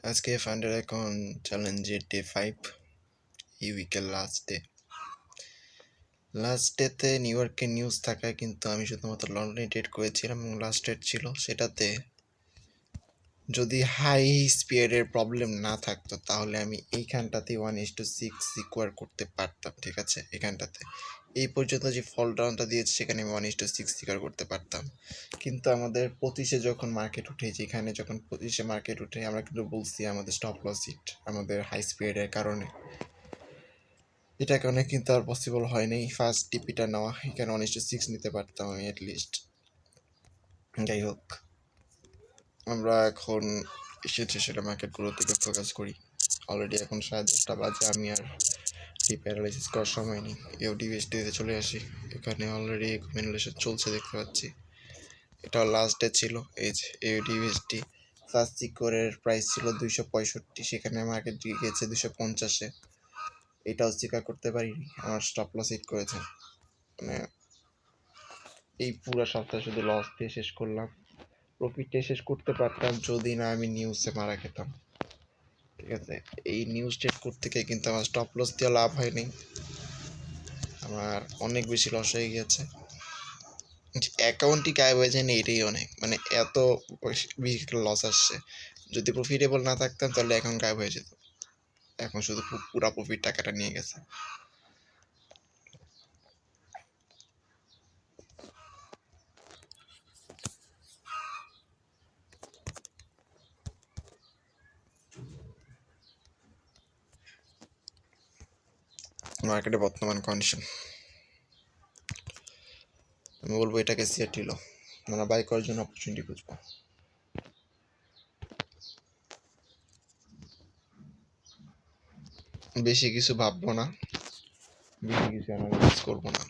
আজকে ফান্ডের অ্যাকাউন্ট চ্যালেঞ্জের ডে 5, এই উইকের লাস্ট ডেতে নিউ ইয়র্কের নিউজ থাকায় কিন্তু আমি শুধুমাত্র লন্ডনে ট্রেড করেছিলাম এবং লাস্ট ডেট ছিল সেটাতে যদি হাই স্পিয়ারের প্রবলেম না থাকতো তাহলে আমি এইখানটাতে 1:6 সিকোয়ার করতে পারতাম। ঠিক আছে, এখানটাতে এই পর্যন্ত যে ফল ডাউনটা দিয়েছে সেখানে আমি 1:6 সিকোয়ার করতে পারতাম, কিন্তু আমাদের 25-এ যখন মার্কেট উঠে, যেখানে যখন 25-এ মার্কেট উঠে আমরা কিন্তু বলছি আমাদের স্টপ লস হিট আমাদের হাই স্পিয়ারের কারণে, এটা কারণে কিন্তু আর পসিবল হয়নি ফার্স্ট টিপিটা নেওয়া। এখানে 1:6 নিতে পারতাম আমি অ্যাটলিস্ট। যাই হোক, আমরা এখন এসেছি সেটা মার্কেটগুলোর দিকে ফোকাস করি। অলরেডি এখন 10:30 বাজে, আমি আর প্যারালাইসিস করার সময় নেই। ইউডিএসডিতে চলে আসি। এখানে অলরেডি কম্বিনেশন চলছে দেখতে পাচ্ছি। এটা লাস্ট ডে ছিল। এই যে ইউডিএসডি ফার্স্ট সিকোরের প্রাইস ছিল 265, সেখানে মার্কেট গিয়েছে 250-এ। এটাও স্বীকার করতে পারিনি, আমার স্টপ লস হিট করেছে। মানে এই পুরো সপ্তাহ শুধু লস দিয়ে শেষ করলাম। প্রফিটে শেষ করতে পারতাম যদি না আমি নিউজে মারা খেতাম। ঠিক আছে, এই নিউজ ট্রেড করতে গিয়ে কিন্তু আমার স্টপ লস দিয়ে লাভ হয়নি, আমার অনেক বেশি লস হয়ে গিয়েছে। অ্যাকাউন্টই গায়েব হয়ে যায়নি, এটাই অনেক, মানে এত বেশি লস আসছে। যদি প্রফিটেবল না থাকতাম তাহলে অ্যাকাউন্ট গায়েব হয়ে যেত। এখন শুধু পুরা প্রফিট টাকাটা নিয়ে গেছে। মার্কেটে বর্তমান কন্ডিশন, আমি বলবো এটাকে সেট হলো, আমরা বাই করার জন্য অপরচুনিটি খুঁজবো। বেশি কিছু ভাববো না, বেশি কিছু অ্যানালাইজ করবো না।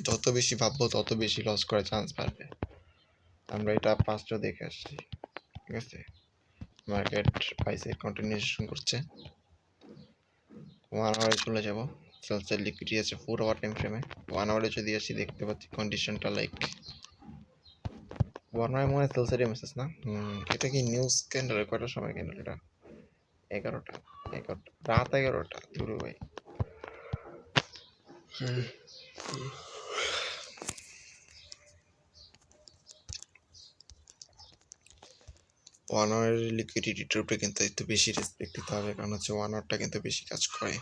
যত বেশি ভাববো তত বেশি লস করার চান্স বাড়বে। আমরা এটা পাঁচটা দেখে আসছি। ঠিক আছে, মার্কেট প্রাইসে কন্টিনিউশন করছে। 1 আওয়ারে চলে যাব। সেলসের লিকুইডিটি আছে 4 আওয়ার টাইম ফ্রেমে। 1 আওয়ারে যদি আসি দেখতে পাচ্ছি কন্ডিশনটা লাইক 1 আওয়ারে মনে হয় সেলসের মেসেজ না। এটা কি নিউজ ক্যান্ডেল? কয়টার সময় ক্যান্ডেল এটা? 11টা রাত 11টা। ধরো ভাই, 1 আওয়ারের লিকুইডিটির উপরে কিন্তু একটু বেশি রেসপেক্ট দিতে হবে, কারণ হচ্ছে 1 আওয়ারটা কিন্তু বেশি কাজ করে।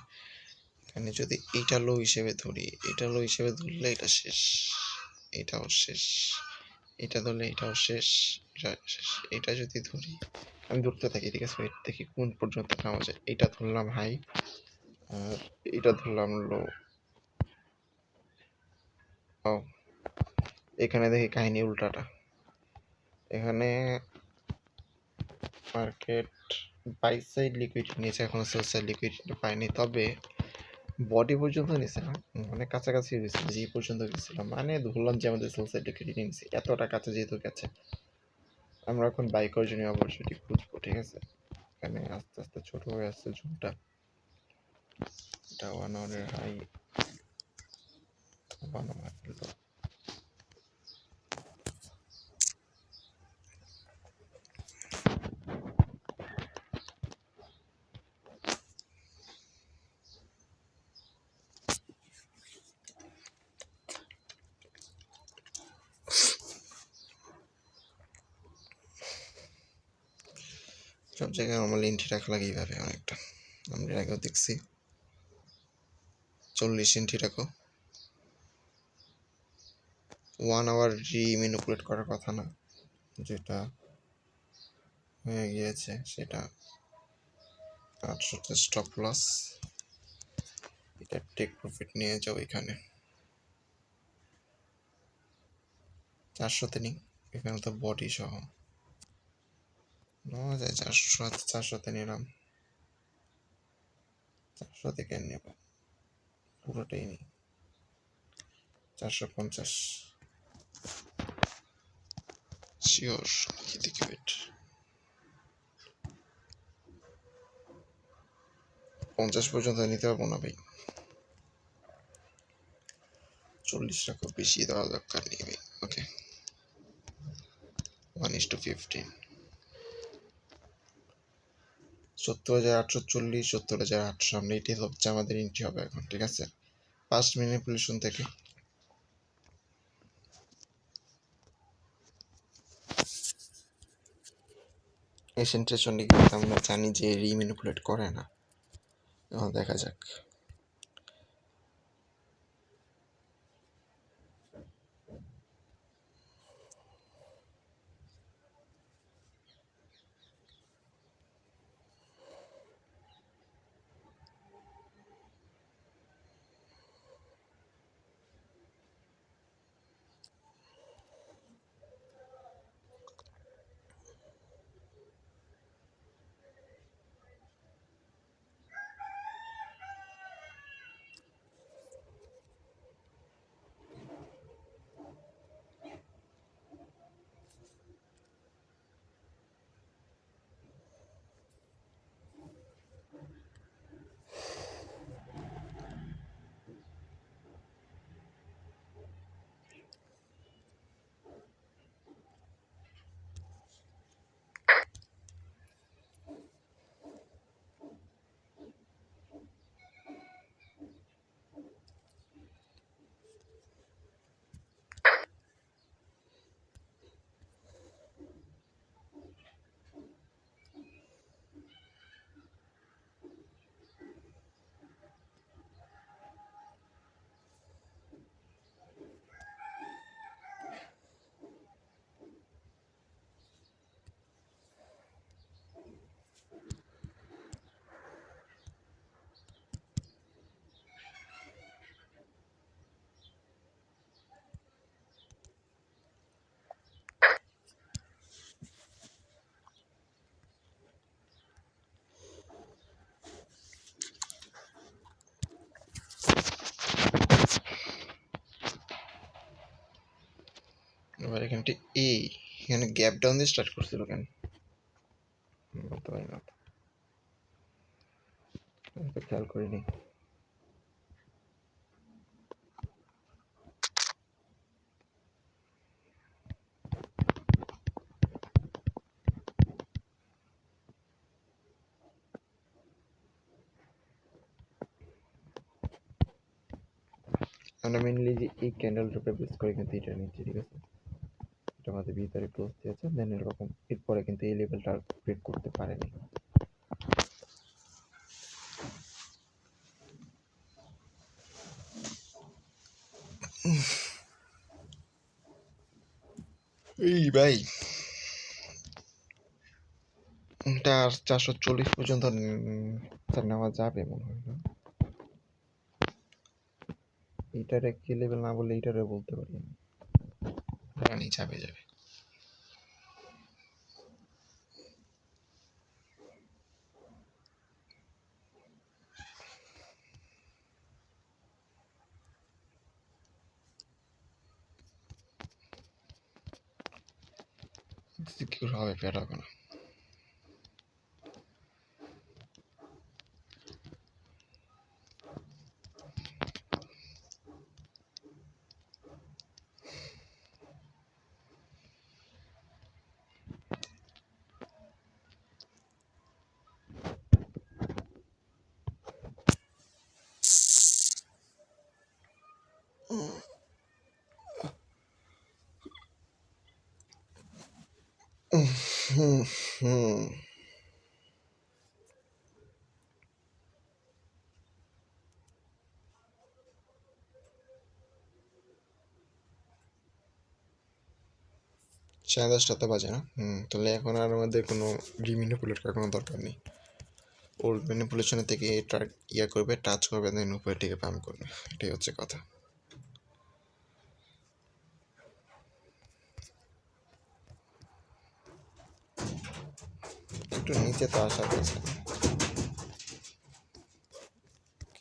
এখানে যদি এইটা লো হিসেবে ধরি, এটা লো হিসেবে ধরলে এটা শেষ, এটাও শেষ, এটা ধরলে এটাও শেষ, এটা শেষ। এটা যদি ধরি, আমি ধরতে থাকি। ঠিক আছে, দেখি কোন পর্যন্ত নামা যায়। এটা ধরলাম হাই আর এটা ধরলাম লো। ও, এখানে দেখি কাহিনী উল্টাটা। এখানে মার্কেট বাই সাইড লিকুইডিটি নিয়েছে, এখনো সেল সাইড লিকুইডিটি পাইনি, তবে বডি পর্যন্ত নিছে না, অনেক কাছাকাছি গেছিল যে পর্যন্ত গেছিলাম। মানে ধরলাম যে আমাদের সেল সাইড লিকুইডিটি নিচ্ছে, এতটা কাছে যেহেতু গেছে আমরা এখন বাই করার জন্য অপরচুনিটি খুঁজবো। ঠিক আছে, এখানে আস্তে আস্তে ছোট হয়ে আসছে জুমটা। এটা 1 আওয়ারের হাই, 1 আওয়ার লো। সব জায়গায় নর্মালি এন্ট্রি রাখা লাগে এইভাবে অনেকটা, আমরা এর আগেও দেখছি। 40 এন্ট্রি রাখো। 1 আওয়ার রিম্যানিপুলেট করার কথা না, যেটা হয়ে গিয়েছে সেটা 800-তে স্টপ লস। এটা টেক প্রফিট নিয়ে যাও, এখানে 400-তে নিই। এখানে তো বডি সহ নেওয়া যায়। 400-তে নিলাম। 400 থেকে নেব, পুরোটাই নিই। 450 শিওর, কি দেখি ওয়েট, 50 পর্যন্ত নিতে পারবো না ভাই। 40 রাখো, বেশি দেওয়া দরকার নেই ভাই। ওকে, 1:15। 70,840, 70,800, আমরা এটি হচ্ছে আমাদের এন্ট্রি হবে এখন, ঠিক আছে, ফার্স্ট ম্যানিপুলেশন থেকে। এসেন্ট্রেশনটি কিন্তু আমরা জানি যে রিম্যানিপুলেট করে না। এখন দেখা যাক। এবার এখানটি এখানে গ্যাপ ডাউন দিয়ে স্টার্ট করছিল কেন বলতে পারি না, খেয়াল করিনি। আমরা মেনলি যে এই ক্যান্ডেলটার উপরে বেস করে কিন্তু এটা নিচ্ছি, ঠিক আছে, এটা আমাদের ভিতরে ক্লোজ দিয়েছে, দেন এরকম এরপরে কিন্তু এই লেভেলটা ব্রেক করতে পারেনি। এই ভাই এটা 440 পর্যন্ত নেওয়া যাবে মনে হয় না, এইটারে কি লেভেল না বললে এইটারে বলতে পারি আমি, জানি যাবে যাবে। সিকিউর হবে, ফের হবে না। সাড়ে 10টা তো বাজে না, তাহলে এখন আর আমাদের কোনো রিম্যানিপুলেট করার কোনো দরকার নেই। ওল্ড ম্যানিপুলেশনের থেকে এটা ইয়া করবে, টাচ করবে, দেন উপরে থেকে পাম্প করবে, এটাই হচ্ছে কথা। একটু নিচে তো আশা করছে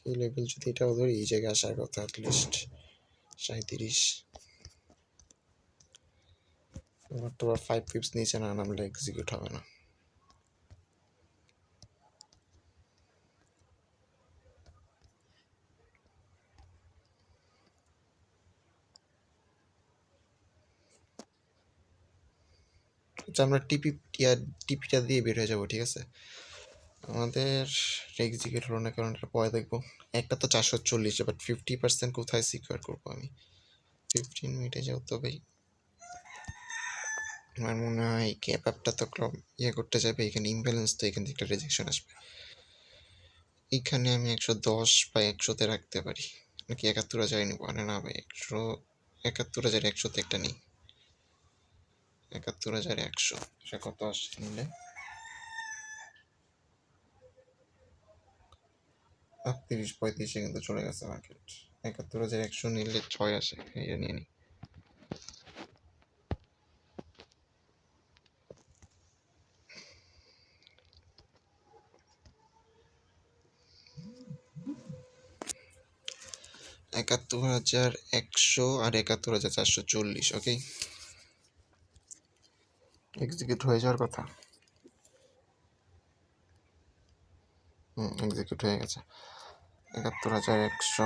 এই লেভেল যদি এটাও ধরি, এই জায়গায় আসার কথা অ্যাটলিস্ট 37। এবার তো 5 পিপস নিচে না নামলে এক্সিকিউট হবে না। আচ্ছা আমরা টিপিটা দিয়ে বের হয়ে যাবো, ঠিক আছে, আমাদের এক্সিকিউট হলো না, কারণ এটা পরে দেখবো। একটা তো 440, বাট 50% কোথায় সিকিউর করবো আমি? 15 মিনিটে যাও তবেই। আমার মনে হয় ক্যাপ অ্যাপটা তো ইয়ে করতে যাবে, এখানে ইমব্যালেন্স, তো এখান থেকে একটা রেজেকশন আসবে। এখানে আমি 110 বা 100-তে রাখতে পারি, নাকি 71,000 নিবো? না ভাই, 71,100-তে একটা নেই। 71,100 সে কত আসছে নিলে? 38-35-এ কিন্তু চলে গেছে মার্কেট। 71,100 নিলে 6 আসে, এটা নিয়ে নিই। $71,100 আর 71,440। ওকে, এক্সিকিউট হয়ে যাওয়ার কথা। এক্সিকিউট হয়ে গেছে। 71,100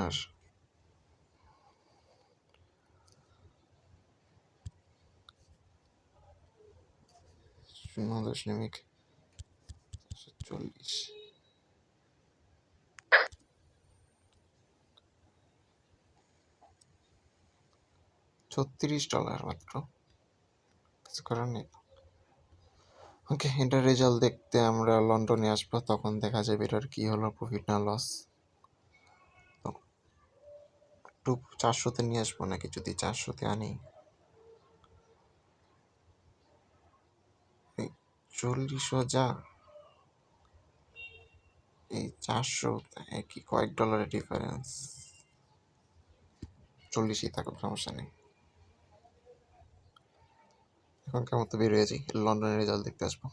আর 0.40। $36 মাত্র, কিছু করার নেই। ওকে, এটার রেজাল্ট দেখতে আমরা লন্ডনে আসবো, তখন দেখা যাবে এটার কি হলো, প্রফিট না লস। একটু 400-তে নিয়ে আসবো নাকি? যদি 400-তে আনি, 40-ও যা, এই 400 কি কয়েক ডলারের ডিফারেন্স। 40-ই থাকুক, সমস্যা নেই। এখন কেমন তো বের হয়ে যাই, লন্ডনের রেজাল্ট দেখতে আসবো।